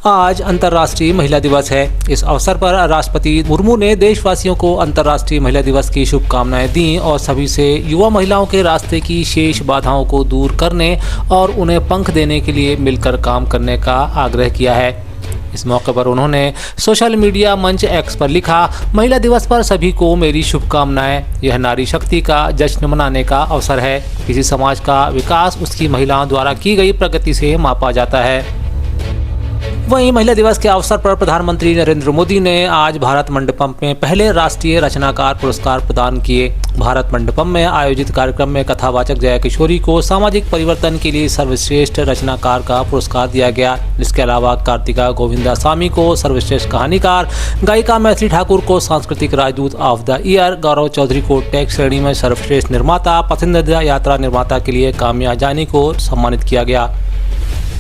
आज अंतर्राष्ट्रीय महिला दिवस है। इस अवसर पर राष्ट्रपति मुर्मू ने देशवासियों को अंतर्राष्ट्रीय महिला दिवस की शुभकामनाएं दी और सभी से युवा महिलाओं के रास्ते की शेष बाधाओं को दूर करने और उन्हें पंख देने के लिए मिलकर काम करने का आग्रह किया है। इस मौके पर उन्होंने सोशल मीडिया मंच एक्स पर लिखा, महिला दिवस पर सभी को मेरी शुभकामनाएं। यह नारी शक्ति का जश्न मनाने का अवसर है। किसी समाज का विकास उसकी महिलाओं द्वारा की गई प्रगति से मापा जाता है। वहीं महिला दिवस के अवसर पर प्रधानमंत्री नरेंद्र मोदी ने आज भारत मंडपम में पहले राष्ट्रीय रचनाकार पुरस्कार प्रदान किए। भारत मंडपम में आयोजित कार्यक्रम में कथावाचक जया किशोरी को सामाजिक परिवर्तन के लिए सर्वश्रेष्ठ रचनाकार का पुरस्कार दिया गया। इसके अलावा कार्तिका गोविंदासामी को सर्वश्रेष्ठ कहानीकार, गायिका मैथिली ठाकुर को सांस्कृतिक राजदूत ऑफ द ईयर, गौरव चौधरी को टेक श्रेणी में सर्वश्रेष्ठ निर्माता, पसंदीदा यात्रा निर्माता के लिए काम्या जानी को सम्मानित किया गया।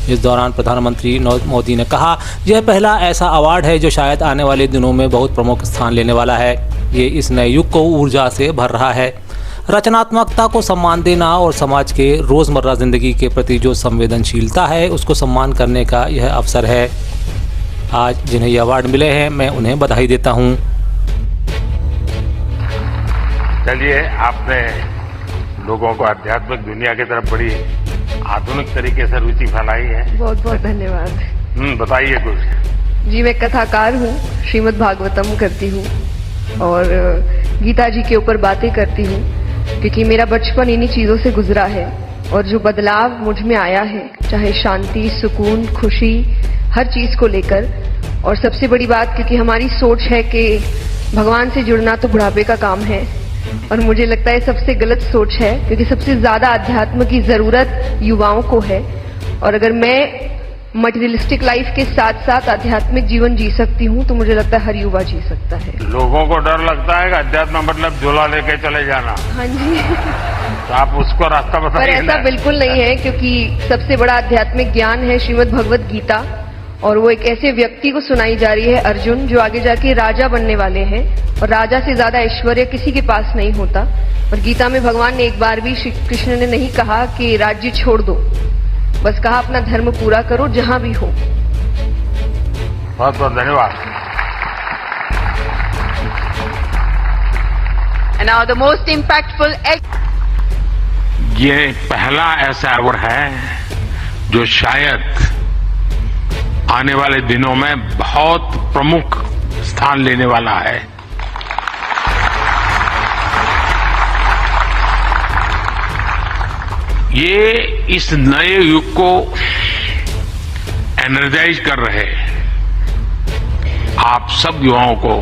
इस दौरान प्रधानमंत्री मोदी ने कहा, यह पहला ऐसा अवार्ड है जो शायद आने वाले दिनों में बहुत प्रमुख स्थान लेने वाला है। ये इस नए युग को ऊर्जा से भर रहा है। रचनात्मकता को सम्मान देना और समाज के रोज़मर्रा जिंदगी के प्रति जो संवेदनशीलता है उसको सम्मान करने का यह अवसर है। आज जिन्हें ये अवार्ड मिले हैं मैं उन्हें बधाई देता हूँ। चलिए, आपने लोगों को आध्यात्मिक दुनिया की तरफ बड़ी आधुनिक तरीके से रुचि फैलाई है। बहुत बहुत धन्यवाद। बताइए कुछ। जी, मैं कथाकार हूँ, श्रीमद् भागवतम करती हूँ और गीता जी के ऊपर बातें करती हूँ, क्योंकि मेरा बचपन इन्हीं चीज़ों से गुजरा है और जो बदलाव मुझ में आया है, चाहे शांति, सुकून, खुशी, हर चीज़ को लेकर। और सबसे बड़ी बात, क्योंकि हमारी सोच है कि भगवान से जुड़ना तो बुढ़ापे का काम है, और मुझे लगता है सबसे गलत सोच है, क्योंकि सबसे ज्यादा अध्यात्म की जरूरत युवाओं को है। और अगर मैं मटेरियलिस्टिक लाइफ के साथ साथ आध्यात्मिक जीवन जी सकती हूँ तो मुझे लगता है हर युवा जी सकता है। लोगों को डर लगता है कि अध्यात्म मतलब झोला लेके चले जाना। हाँ जी। तो आप उसको रास्ता बताइए। पर ऐसा बिल्कुल नहीं है, क्योंकि सबसे बड़ा आध्यात्मिक ज्ञान है श्रीमद् भगवद गीता, और वो एक ऐसे व्यक्ति को सुनाई जा रही है, अर्जुन, जो आगे जाके राजा बनने वाले हैं, और राजा से ज्यादा ऐश्वर्य किसी के पास नहीं होता। और गीता में भगवान ने एक बार भी, श्री कृष्ण ने नहीं कहा कि राज्य छोड़ दो, बस कहा अपना धर्म पूरा करो जहां भी हो। बहुत बहुत धन्यवाद। And now the most impactful ये पहला ऐसा अवार्ड है जो शायद आने वाले दिनों में बहुत प्रमुख स्थान लेने वाला है। ये इस नए युग को एनर्जाइज कर रहे आप सब युवाओं को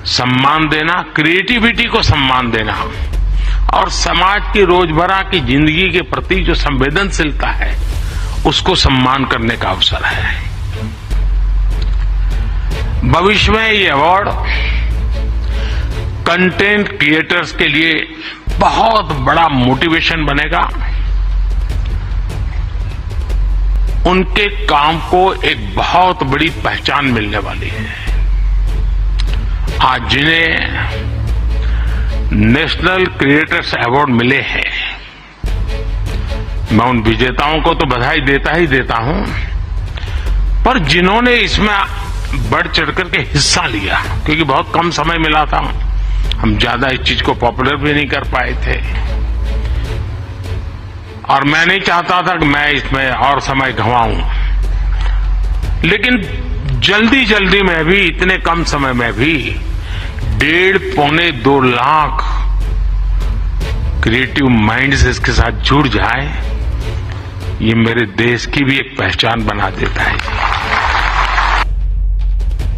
सम्मान देना, क्रिएटिविटी को सम्मान देना और समाज की रोजमर्रा की जिंदगी के प्रति जो संवेदनशीलता है उसको सम्मान करने का अवसर है। भविष्य में ये अवार्ड कंटेंट क्रिएटर्स के लिए बहुत बड़ा मोटिवेशन बनेगा। उनके काम को एक बहुत बड़ी पहचान मिलने वाली है। आज जिन्हें नेशनल क्रिएटर्स अवार्ड मिले हैं, मैं उन विजेताओं को तो बधाई देता ही देता हूं, पर जिन्होंने इसमें बढ़ चढ़ करके हिस्सा लिया, क्योंकि बहुत कम समय मिला था, हम ज्यादा इस चीज को पॉपुलर भी नहीं कर पाए थे, और मैं नहीं चाहता था कि मैं इसमें और समय गंवाऊं, लेकिन जल्दी जल्दी में भी, इतने कम समय में भी 1.5-2 लाख क्रिएटिव माइंड्स इसके साथ जुड़ जाए, ये मेरे देश की भी एक पहचान बना देता है।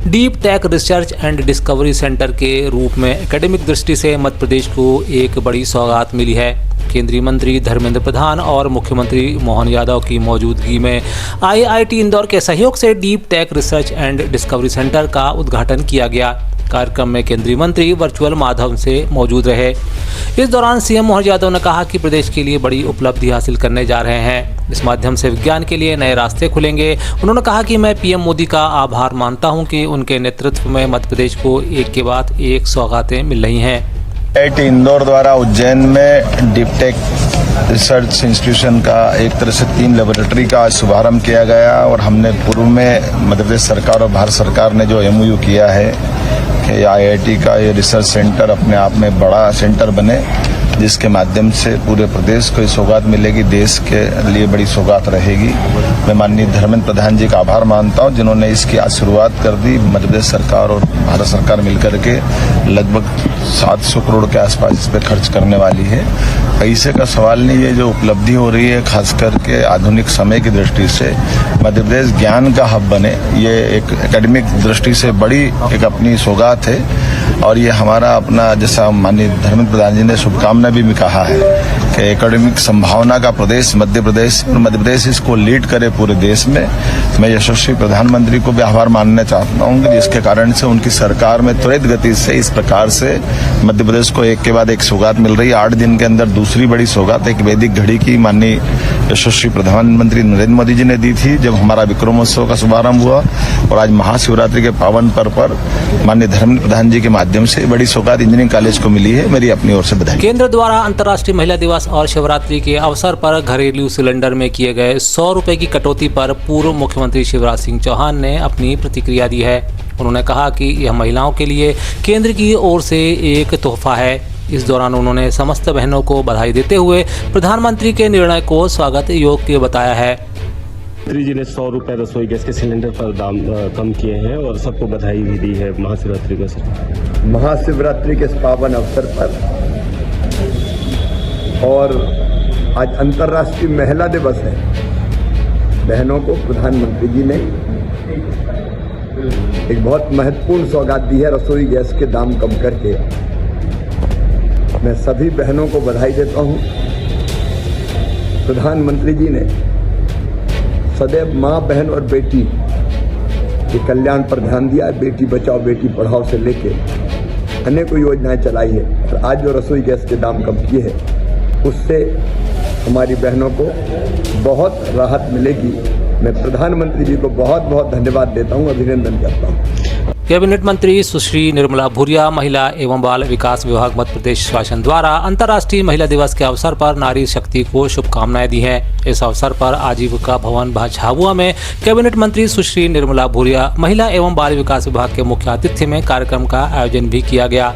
Deep tech research and discovery centre के रूप में एकेडमिक दृष्टि से मध्य प्रदेश को एक बड़ी सौगात मिली है। केंद्रीय मंत्री धर्मेंद्र प्रधान और मुख्यमंत्री मोहन यादव की मौजूदगी में IIT इंदौर के सहयोग से deep tech research and discovery centre का उद्घाटन किया गया। कार्यक्रम में केंद्रीय मंत्री वर्चुअल माध्यम से मौजूद रहे। इस दौरान सीएम मोहन यादव ने कहा कि प्रदेश के लिए बड़ी उपलब्धि हासिल करने जा रहे हैं। इस माध्यम से विज्ञान के लिए नए रास्ते खुलेंगे। उन्होंने कहा कि मैं पीएम मोदी का आभार मानता हूं कि उनके नेतृत्व में मध्य प्रदेश को एक के बाद एक सौगातें मिल रही हैं। IIT इंदौर द्वारा उज्जैन में डीप टेक रिसर्च इंस्टीट्यूशन का एक तरह से 3 लेबोरेटरी का शुभारंभ किया गया और हमने पूर्व में मध्य प्रदेश सरकार और भारत सरकार ने जो MOU किया है कि IIT का ये रिसर्च सेंटर अपने आप में बड़ा सेंटर बने, जिसके माध्यम से पूरे प्रदेश को सौगात मिलेगी, देश के लिए बड़ी सौगात रहेगी। मैं माननीय धर्मेंद्र प्रधान जी का आभार मानता हूं, जिन्होंने इसकी आज शुरुआत कर दी। मध्य प्रदेश सरकार और भारत सरकार मिलकर के लगभग 700 करोड़ के आसपास इस पर खर्च करने वाली है। पैसे का सवाल नहीं है, जो उपलब्धि हो रही है खास करके आधुनिक समय की दृष्टि से मध्य प्रदेश ज्ञान का हब बने, ये एक एकेडमिक दृष्टि से बड़ी एक अपनी सौगात है। और ये हमारा अपना, जैसा माननीय धर्मेंद्र प्रधान जी ने शुभकामना भी कहा है कि एकेडमिक संभावना का प्रदेश मध्य प्रदेश, और मध्य प्रदेश इसको लीड करे पूरे देश में। मैं यशस्वी प्रधानमंत्री को भी आभार मानना चाहता हूँ कि जिसके कारण से उनकी सरकार में त्वरित गति से इस प्रकार से मध्य प्रदेश को एक के बाद एक सौगात मिल रही है। 8 दिन के अंदर दूसरी बड़ी सौगात एक वैदिक घड़ी की माननीय यशस्वी प्रधानमंत्री नरेंद्र मोदी जी ने दी थी, जब हमारा विक्रमोत्सव का शुभारंभ हुआ। और आज महाशिवरात्रि के पावन पर्व पर माननीय धर्मेंद्र प्रधान जी के माध्यम से बड़ी सौगात इंजीनियरिंग कॉलेज को मिली है। मेरी अपनी ओर से बधाई। केंद्र द्वारा अंतर्राष्ट्रीय महिला दिवस और शिवरात्रि के अवसर पर घरेलू सिलेंडर में किए गए 100 रुपए की कटौती पर पूर्व मुख्यमंत्री शिवराज सिंह चौहान ने अपनी प्रतिक्रिया दी है। उन्होंने कहा कि यह महिलाओं के लिए केंद्र की ओर से एक तोहफा है। इस दौरान उन्होंने समस्त बहनों को बधाई देते हुए प्रधानमंत्री के निर्णय को स्वागत योग्य बताया है। मंत्री जी ने 100 रुपए रसोई गैस के सिलेंडर पर दाम कम किए हैं और सबको बधाई भी दी है महाशिवरात्रि को। महाशिवरात्रि के इस पावन अवसर पर और आज अंतर्राष्ट्रीय महिला दिवस है, बहनों को प्रधानमंत्री जी ने एक बहुत महत्वपूर्ण सौगात दी है, रसोई गैस के दाम कम करके। मैं सभी बहनों को बधाई देता हूं। प्रधानमंत्री जी ने सदैव माँ, बहन और बेटी के कल्याण पर ध्यान दिया है। बेटी बचाओ बेटी पढ़ाओ से लेके अनेकों योजनाएं चलाई है। और आज जो रसोई गैस के दाम कम किए हैं, उससे हमारी बहनों को बहुत राहत मिलेगी। मैं प्रधानमंत्री जी को बहुत बहुत धन्यवाद देता हूं, अभिनंदन करता हूं। कैबिनेट मंत्री सुश्री निर्मला भूरिया, महिला एवं बाल विकास विभाग मध्य प्रदेश शासन द्वारा अंतर्राष्ट्रीय महिला दिवस के अवसर पर नारी शक्ति को शुभकामनाएं दी हैं। इस अवसर पर आजीविका भवन झाबुआ में कैबिनेट मंत्री सुश्री निर्मला भूरिया, महिला एवं बाल विकास विभाग के मुख्य आतिथ्य में कार्यक्रम का आयोजन भी किया गया।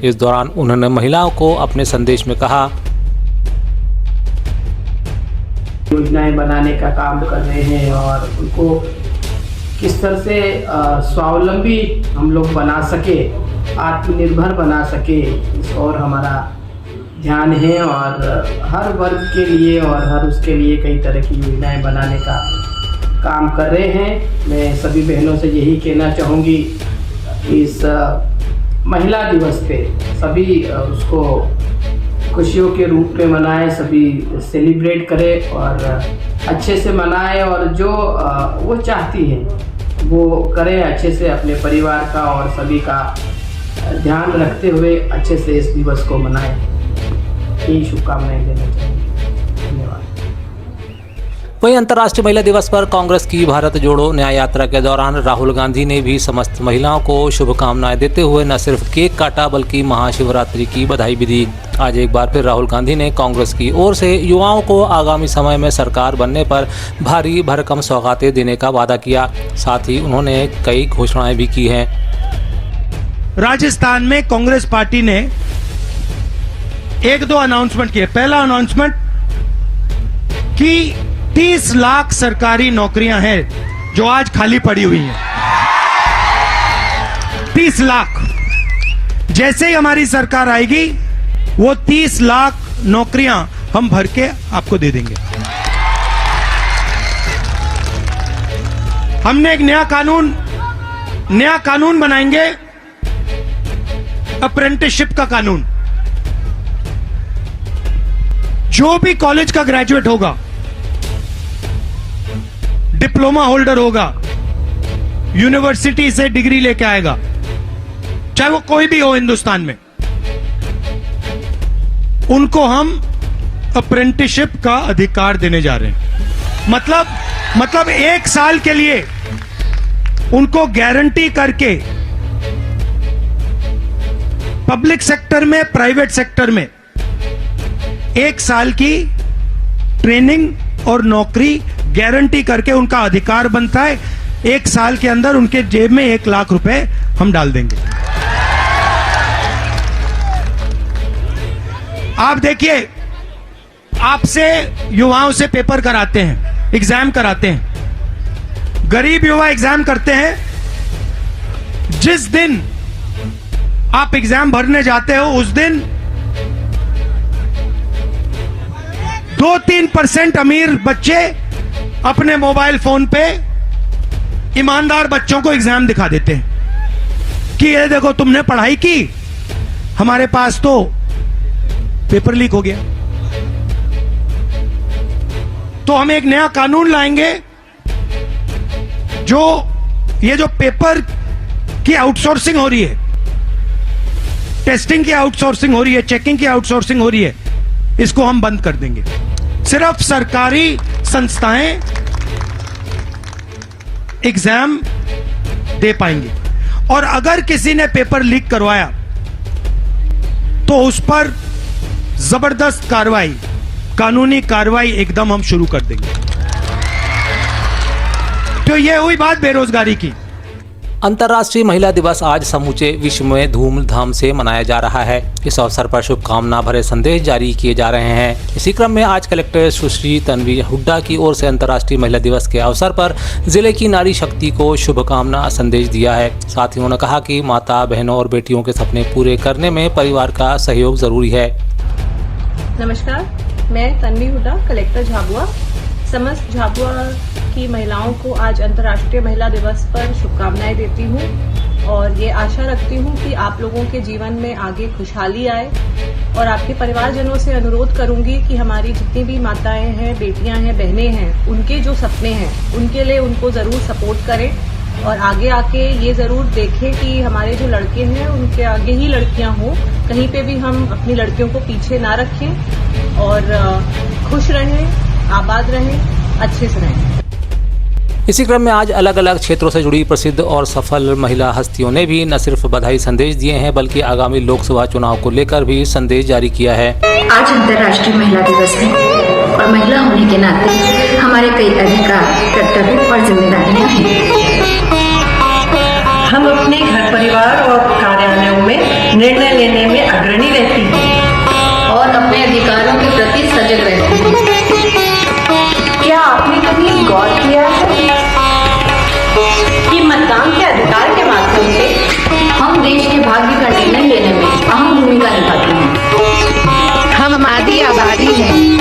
इस दौरान उन्होंने महिलाओं को अपने संदेश में कहा, योजनाएं बनाने का काम कर रहे हैं और उनको किस तरह से स्वावलंबी हम लोग बना सके, आत्मनिर्भर बना सके, इस और हमारा ध्यान है। और हर वर्ग के लिए और हर उसके लिए कई तरह की योजनाएं बनाने का काम कर रहे हैं। मैं सभी बहनों से यही कहना चाहूँगी कि इस महिला दिवस पे सभी उसको खुशियों के रूप में मनाएं, सभी सेलिब्रेट करें और अच्छे से मनाएं और जो वो चाहती हैं वो करें अच्छे से, अपने परिवार का और सभी का ध्यान रखते हुए अच्छे से इस दिवस को मनाएं। यही शुभकामनाएं देना चाहूँगी। धन्यवाद। वहीं अंतर्राष्ट्रीय महिला दिवस पर कांग्रेस की भारत जोड़ो न्याय यात्रा के दौरान राहुल गांधी ने भी समस्त महिलाओं को शुभकामनाएं देते हुए न सिर्फ केक काटा बल्कि महाशिवरात्रि की बधाई भी दी। आज एक बार फिर राहुल गांधी ने कांग्रेस की ओर से युवाओं को आगामी समय में सरकार बनने पर भारी भरकम सौगातें देने का वादा किया। साथ ही उन्होंने कई घोषणाएं भी की हैं। राजस्थान में कांग्रेस पार्टी ने 1-2 अनाउंसमेंट किए। पहला अनाउंसमेंट कि 30 लाख सरकारी नौकरियां हैं जो आज खाली पड़ी हुई हैं। 30 लाख। जैसे ही हमारी सरकार आएगी वो 30 लाख नौकरियां हम भर के आपको दे देंगे। हमने एक नया कानून बनाएंगे, अप्रेंटिसशिप का कानून। जो भी कॉलेज का ग्रेजुएट होगा, डिप्लोमा होल्डर होगा, यूनिवर्सिटी से डिग्री लेके आएगा, चाहे वो कोई भी हो हिंदुस्तान में, उनको हम अप्रेंटिसशिप का अधिकार देने जा रहे हैं। मतलब 1 साल के लिए उनको गारंटी करके पब्लिक सेक्टर में, प्राइवेट सेक्टर में 1 साल की ट्रेनिंग और नौकरी गारंटी करके उनका अधिकार बनता है। 1 साल के अंदर उनके जेब में 1 लाख रुपए हम डाल देंगे। आप देखिए, आपसे युवाओं से पेपर कराते हैं, एग्जाम कराते हैं। गरीब युवा एग्जाम करते हैं। जिस दिन आप एग्जाम भरने जाते हो उस दिन 2-3% अमीर बच्चे अपने मोबाइल फोन पे ईमानदार बच्चों को एग्जाम दिखा देते हैं कि ये देखो तुमने पढ़ाई की, हमारे पास तो पेपर लीक हो गया। तो हम एक नया कानून लाएंगे जो ये जो पेपर की आउटसोर्सिंग हो रही है, टेस्टिंग की आउटसोर्सिंग हो रही है, चेकिंग की आउटसोर्सिंग हो रही है, इसको हम बंद कर देंगे। सिर्फ सरकारी संस्थाएं एग्जाम दे पाएंगे और अगर किसी ने पेपर लीक करवाया तो उस पर जबरदस्त कार्रवाई, कानूनी कार्रवाई एकदम हम शुरू कर देंगे। तो ये हुई बात बेरोजगारी की। अंतर्राष्ट्रीय महिला दिवस आज समूचे विश्व में धूमधाम से मनाया जा रहा है। इस अवसर पर शुभकामना भरे संदेश जारी किए जा रहे हैं। इसी क्रम में आज कलेक्टर सुश्री तन्वी हुड्डा की ओर से अंतर्राष्ट्रीय महिला दिवस के अवसर पर जिले की नारी शक्ति को शुभकामना संदेश दिया है। साथ ही उन्होंने कहा कि माता, बहनों और बेटियों के सपने पूरे करने में परिवार का सहयोग जरूरी है। नमस्कार, मैं तन्वी हुड्डा, कलेक्टर झाबुआ। समस्त झाबुआ की महिलाओं को आज अंतर्राष्ट्रीय महिला दिवस पर शुभकामनाएं देती हूं और ये आशा रखती हूं कि आप लोगों के जीवन में आगे खुशहाली आए और आपके परिवारजनों से अनुरोध करूंगी कि हमारी जितनी भी माताएं हैं, बेटियां हैं, बहनें हैं, उनके जो सपने हैं उनके लिए उनको जरूर सपोर्ट करें और आगे आके ये जरूर देखें कि हमारे जो लड़के हैं उनके आगे ही लड़कियां हों। कहीं पे भी हम अपनी लड़कियों को पीछे ना रखें और खुश रहें, आबाद रहें, अच्छे से रहें। इसी क्रम में आज अलग अलग क्षेत्रों से जुड़ी प्रसिद्ध और सफल महिला हस्तियों ने भी न सिर्फ बधाई संदेश दिए हैं बल्कि आगामी लोकसभा चुनाव को लेकर भी संदेश जारी किया है। आज अंतर्राष्ट्रीय महिला दिवस है और महिला होने के नाते हमारे कई अधिकार, कर्तव्य और जिम्मेदारियां हैं। हम अपने घर परिवार और कार्यालयों में निर्णय लेने में अग्रणी रहती हैं और अपने अधिकारों के प्रति सजग रहती हैं। क्या आपने कभी गौर किया है कि मतदान के अधिकार के माध्यम से हम देश के भाग्य का निर्णय लेने में अहम भूमिका निभाते हैं। हम हमारी आबादी हैं,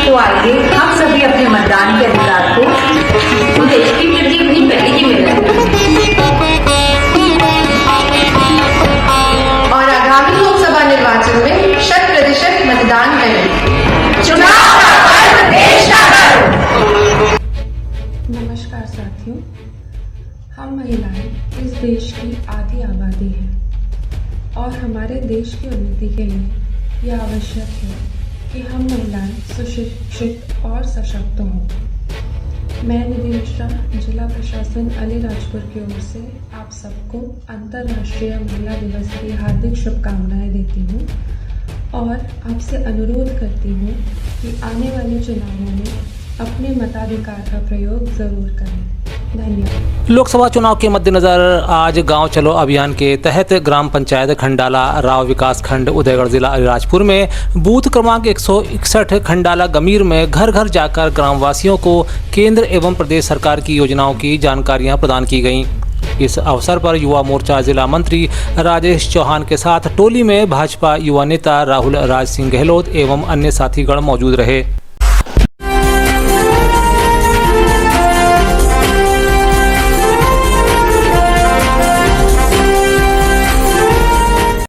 तो आइए हम सभी अपने मतदान के अधिकार को देश की प्रति अपनी पहली जिम्मेदारी और आगामी लोकसभा निर्वाचन में 100% मतदान करें। चुनाव का पर्व देश का गर्व। नमस्कार साथियों, हम महिलाएं इस देश की आधी आबादी हैं और हमारे देश की उन्नति के लिए यह आवश्यक है कि हम महिलाएं सुशिक्षित और सशक्त हों। मैं निधि मिश्रा, जिला प्रशासन अलीराजपुर की ओर से आप सबको अंतर्राष्ट्रीय महिला दिवस की हार्दिक शुभकामनाएं देती हूँ और आपसे अनुरोध करती हूँ कि आने वाले चुनावों में अपने मताधिकार का प्रयोग जरूर करें। धन्यवाद। लोकसभा चुनाव के मद्देनजर आज गांव चलो अभियान के तहत ग्राम पंचायत खंडाला राव विकास खंड उदयगढ़ जिला अलीराजपुर में बूथ क्रमांक 161 खंडाला गमीर में घर घर जाकर ग्रामवासियों को केंद्र एवं प्रदेश सरकार की योजनाओं की जानकारियां प्रदान की गईं। इस अवसर पर युवा मोर्चा जिला मंत्री राजेश चौहान के साथ टोली में भाजपा युवा नेता राहुल राज सिंह गहलोत एवं अन्य साथीगण मौजूद रहे।